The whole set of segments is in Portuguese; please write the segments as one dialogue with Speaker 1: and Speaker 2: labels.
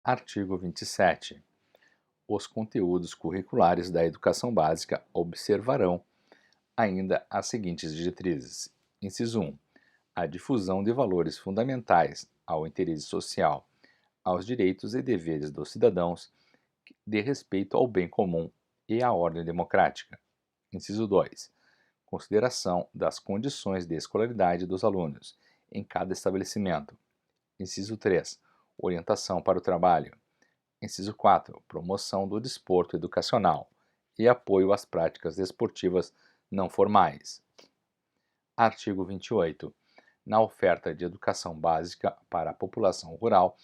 Speaker 1: Artigo 27. Os conteúdos curriculares da educação básica observarão ainda as seguintes diretrizes. Inciso 1. A difusão de valores fundamentais ao interesse social, aos direitos e deveres dos cidadãos, de respeito ao bem comum e à ordem democrática. Inciso 2. Consideração das condições de escolaridade dos alunos em cada estabelecimento. Inciso 3. Orientação para o trabalho. Inciso 4. Promoção do desporto educacional e apoio às práticas desportivas não formais. Artigo 28. Na oferta de educação básica para a população rural,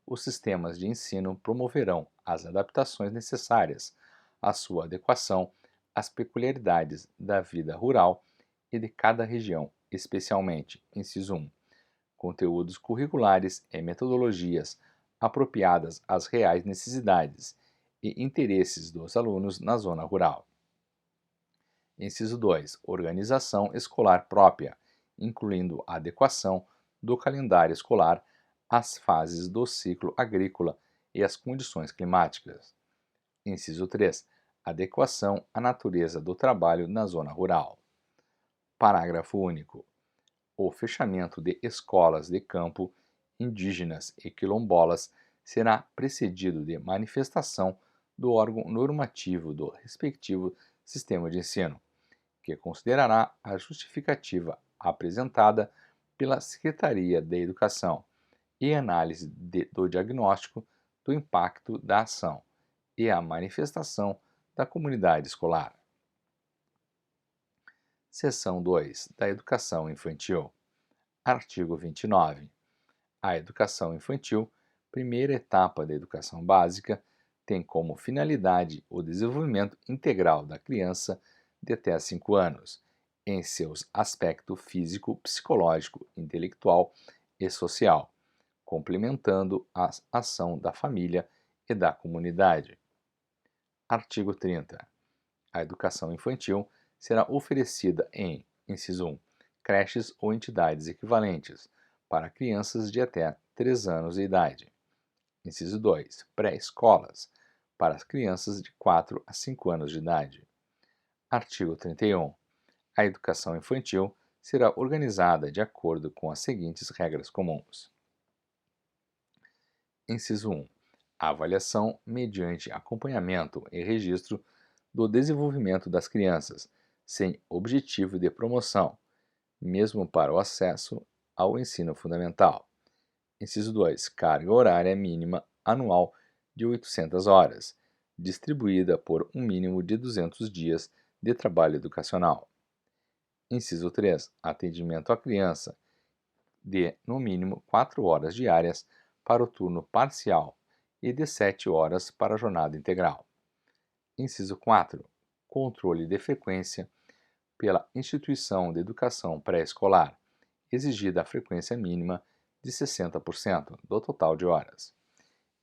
Speaker 1: os sistemas de ensino promoverão as adaptações necessárias à sua adequação às peculiaridades da vida rural e de cada região, especialmente, inciso 1, conteúdos curriculares e metodologias apropriadas às reais necessidades e interesses dos alunos na zona rural. Inciso 2. Organização escolar própria, incluindo a adequação do calendário escolar às fases do ciclo agrícola e às condições climáticas. Inciso 3. Adequação à natureza do trabalho na zona rural. Parágrafo único. O fechamento de escolas de campo indígenas e quilombolas será precedido de manifestação do órgão normativo do respectivo sistema de ensino, que considerará a justificativa apresentada pela Secretaria de Educação e análise do diagnóstico do impacto da ação e a manifestação da comunidade escolar. Seção 2 da Educação Infantil. Artigo 29. A educação infantil, primeira etapa da educação básica, tem como finalidade o desenvolvimento integral da criança de até 5 anos, em seus aspectos físico, psicológico, intelectual e social, complementando a ação da família e da comunidade. Artigo 30. A educação infantil será oferecida em, inciso 1, creches ou entidades equivalentes para crianças de até 3 anos de idade. Inciso 2, pré-escolas para as crianças de 4 a 5 anos de idade. Artigo 31. A educação infantil será organizada de acordo com as seguintes regras comuns. Inciso 1. A avaliação mediante acompanhamento e registro do desenvolvimento das crianças, sem objetivo de promoção, mesmo para o acesso ao ensino fundamental. Inciso 2. Carga horária mínima anual de 800 horas, distribuída por um mínimo de 200 dias de trabalho educacional. Inciso 3. Atendimento à criança de, no mínimo, 4 horas diárias para o turno parcial e de 7 horas para a jornada integral. Inciso 4. Controle de frequência pela instituição de educação pré-escolar, exigida a frequência mínima de 60% do total de horas.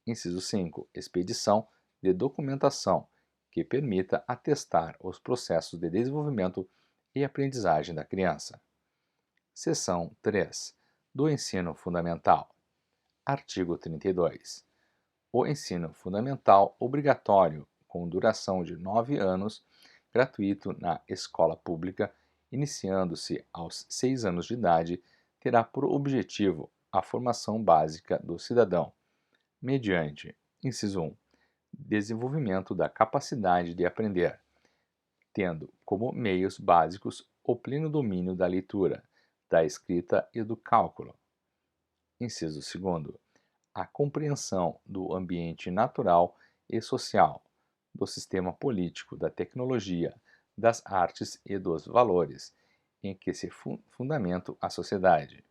Speaker 1: Inciso 5. Expedição de documentação que permita atestar os processos de desenvolvimento e aprendizagem da criança. Seção 3. Do ensino fundamental. Artigo 32. O ensino fundamental obrigatório, com duração de 9 anos, gratuito na escola pública, iniciando-se aos 6 anos de idade, terá por objetivo a formação básica do cidadão, mediante, inciso 1, desenvolvimento da capacidade de aprender, tendo como meios básicos o pleno domínio da leitura, da escrita e do cálculo. Inciso 2, a compreensão do ambiente natural e social, do sistema político, da tecnologia, das artes e dos valores, em que se fundamenta a sociedade.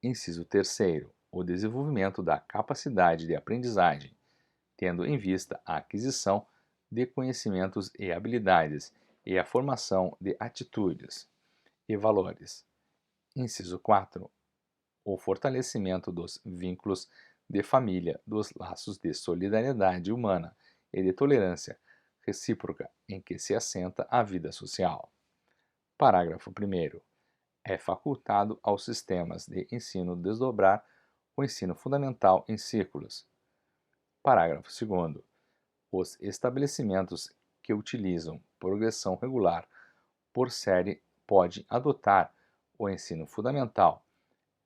Speaker 1: Inciso 3, o desenvolvimento da capacidade de aprendizagem, tendo em vista a aquisição de conhecimentos e habilidades e a formação de atitudes e valores. Inciso 4, o fortalecimento dos vínculos de família, dos laços de solidariedade humana e de tolerância recíproca em que se assenta a vida social. Parágrafo 1º. É facultado aos sistemas de ensino desdobrar o ensino fundamental em ciclos. Parágrafo 2º. Os estabelecimentos que utilizam progressão regular por série podem adotar o ensino fundamental,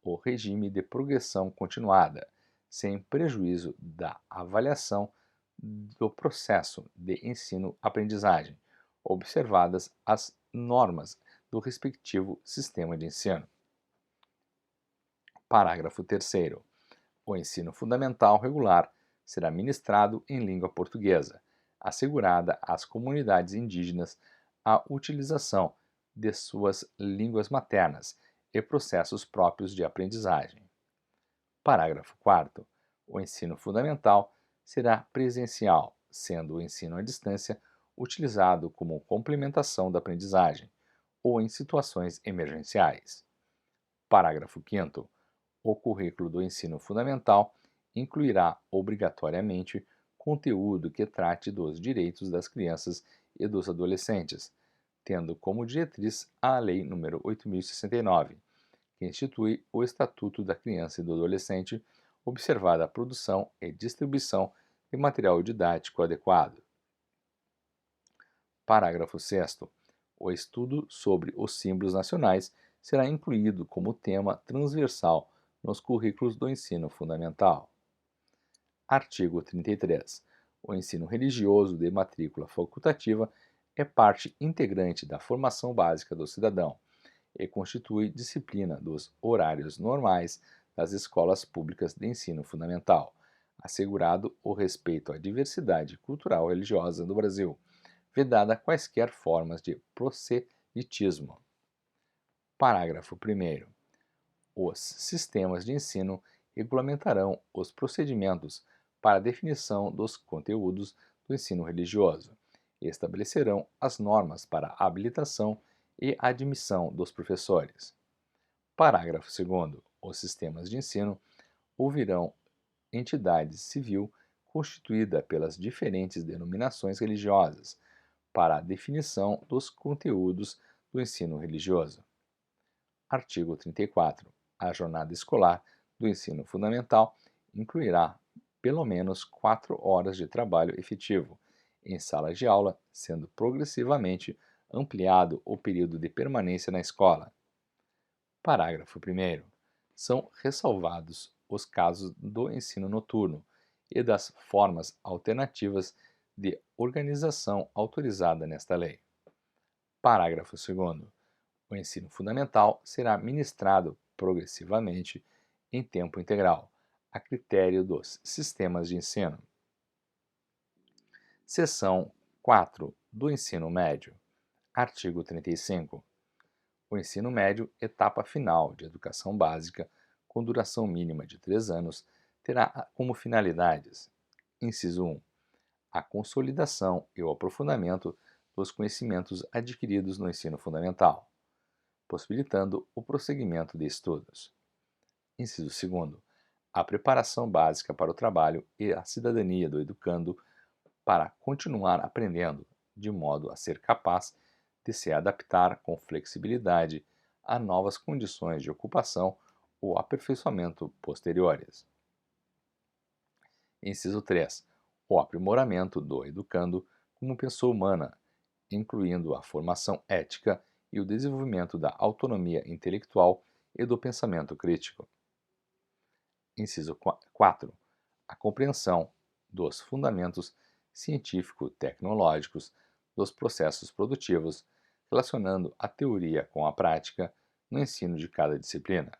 Speaker 1: o regime de progressão continuada, sem prejuízo da avaliação do processo de ensino-aprendizagem, observadas as normas do respectivo sistema de ensino. Parágrafo 3º. O ensino fundamental regular será ministrado em língua portuguesa, assegurada às comunidades indígenas a utilização de suas línguas maternas e processos próprios de aprendizagem. Parágrafo 4º. O ensino fundamental será presencial, sendo o ensino à distância utilizado como complementação da aprendizagem ou em situações emergenciais. Parágrafo 5º. O currículo do ensino fundamental incluirá obrigatoriamente conteúdo que trate dos direitos das crianças e dos adolescentes, tendo como diretriz a Lei nº 8.069, que institui o Estatuto da Criança e do Adolescente, observada a produção e distribuição de material didático adequado. Parágrafo 6º. O estudo sobre os símbolos nacionais será incluído como tema transversal nos currículos do ensino fundamental. Artigo 33. O ensino religioso de matrícula facultativa é parte integrante da formação básica do cidadão e constitui disciplina dos horários normais das escolas públicas de ensino fundamental, assegurado o respeito à diversidade cultural e religiosa do Brasil, vedada quaisquer formas de proselitismo. Parágrafo 1º. Os sistemas de ensino regulamentarão os procedimentos para a definição dos conteúdos do ensino religioso e estabelecerão as normas para a habilitação e admissão dos professores. Parágrafo 2º. Os sistemas de ensino ouvirão entidade civil constituída pelas diferentes denominações religiosas para a definição dos conteúdos do ensino religioso. Artigo 34. A jornada escolar do ensino fundamental incluirá pelo menos 4 horas de trabalho efetivo em sala de aula, sendo progressivamente ampliado o período de permanência na escola. Parágrafo 1º. São ressalvados os casos do ensino noturno e das formas alternativas de organização autorizada nesta lei. Parágrafo 2º. O ensino fundamental será ministrado progressivamente em tempo integral, a critério dos sistemas de ensino. Seção 4 do ensino médio. Artigo 35. O ensino médio, etapa final de educação básica, com duração mínima de 3 anos, terá como finalidades: inciso 1. A consolidação e o aprofundamento dos conhecimentos adquiridos no ensino fundamental, possibilitando o prosseguimento de estudos. Inciso 2. A preparação básica para o trabalho e a cidadania do educando para continuar aprendendo, de modo a ser capaz de se adaptar com flexibilidade a novas condições de ocupação ou aperfeiçoamento posteriores. Inciso 3. O aprimoramento do educando como pessoa humana, incluindo a formação ética e o desenvolvimento da autonomia intelectual e do pensamento crítico. Inciso 4. A compreensão dos fundamentos científico-tecnológicos dos processos produtivos, relacionando a teoria com a prática no ensino de cada disciplina.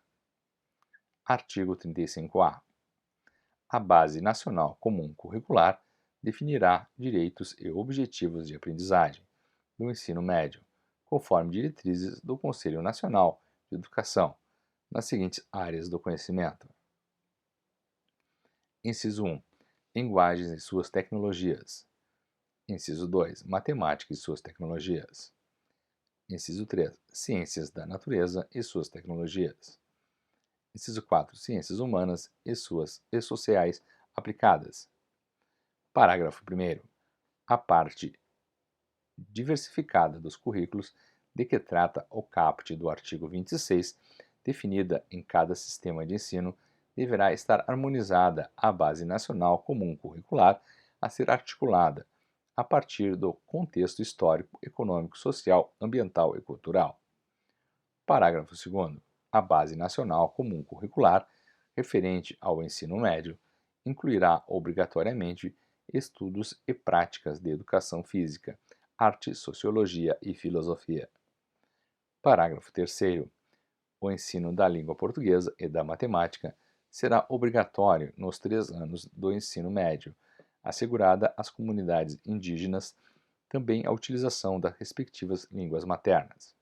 Speaker 1: Artigo 35-A. A Base Nacional Comum Curricular definirá direitos e objetivos de aprendizagem do ensino médio, conforme diretrizes do Conselho Nacional de Educação, nas seguintes áreas do conhecimento. Inciso 1. Linguagens e suas tecnologias. Inciso 2. Matemática e suas tecnologias. Inciso 3. Ciências da natureza e suas tecnologias. Inciso 4. Ciências humanas e sociais aplicadas. Parágrafo 1º. A parte diversificada dos currículos de que trata o caput do artigo 26, definida em cada sistema de ensino, deverá estar harmonizada à Base Nacional Comum Curricular a ser articulada a partir do contexto histórico, econômico, social, ambiental e cultural. Parágrafo 2º. A Base Nacional Comum Curricular, referente ao ensino médio, incluirá obrigatoriamente estudos e práticas de educação física, arte, sociologia e filosofia. Parágrafo 3º. O ensino da língua portuguesa e da matemática será obrigatório nos 3 anos do ensino médio, assegurada às comunidades indígenas também a utilização das respectivas línguas maternas.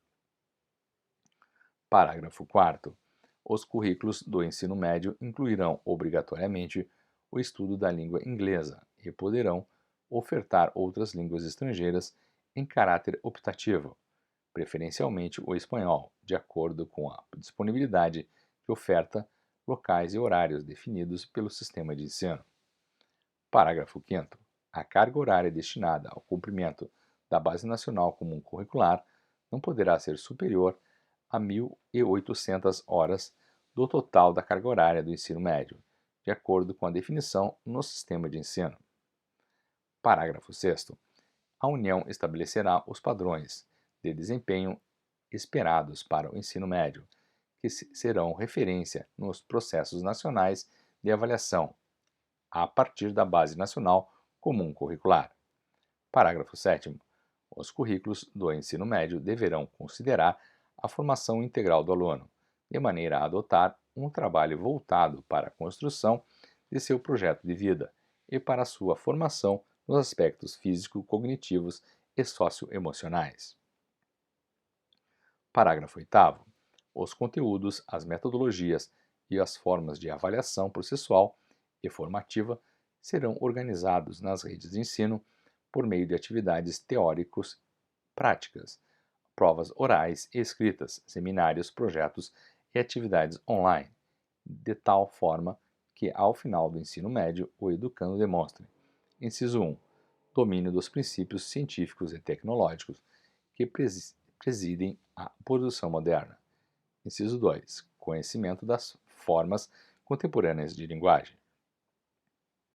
Speaker 1: Parágrafo 4º. Os currículos do ensino médio incluirão obrigatoriamente o estudo da língua inglesa e poderão ofertar outras línguas estrangeiras em caráter optativo, preferencialmente o espanhol, de acordo com a disponibilidade de oferta, locais e horários definidos pelo sistema de ensino. Parágrafo 5º. A carga horária destinada ao cumprimento da Base Nacional Comum Curricular não poderá ser superior a 1.800 horas do total da carga horária do ensino médio, de acordo com a definição no sistema de ensino. Parágrafo 6º. A União estabelecerá os padrões de desempenho esperados para o ensino médio, que serão referência nos processos nacionais de avaliação, a partir da Base Nacional Comum Curricular. Parágrafo 7º. Os currículos do ensino médio deverão considerar a formação integral do aluno, de maneira a adotar um trabalho voltado para a construção de seu projeto de vida e para a sua formação nos aspectos físico-cognitivos e socioemocionais. Parágrafo 8º. Os conteúdos, as metodologias e as formas de avaliação processual e formativa serão organizados nas redes de ensino por meio de atividades teóricos práticas, provas orais e escritas, seminários, projetos e atividades online, de tal forma que, ao final do ensino médio, o educando demonstre: inciso 1. Domínio dos princípios científicos e tecnológicos que presidem a produção moderna. Inciso 2. Conhecimento das formas contemporâneas de linguagem.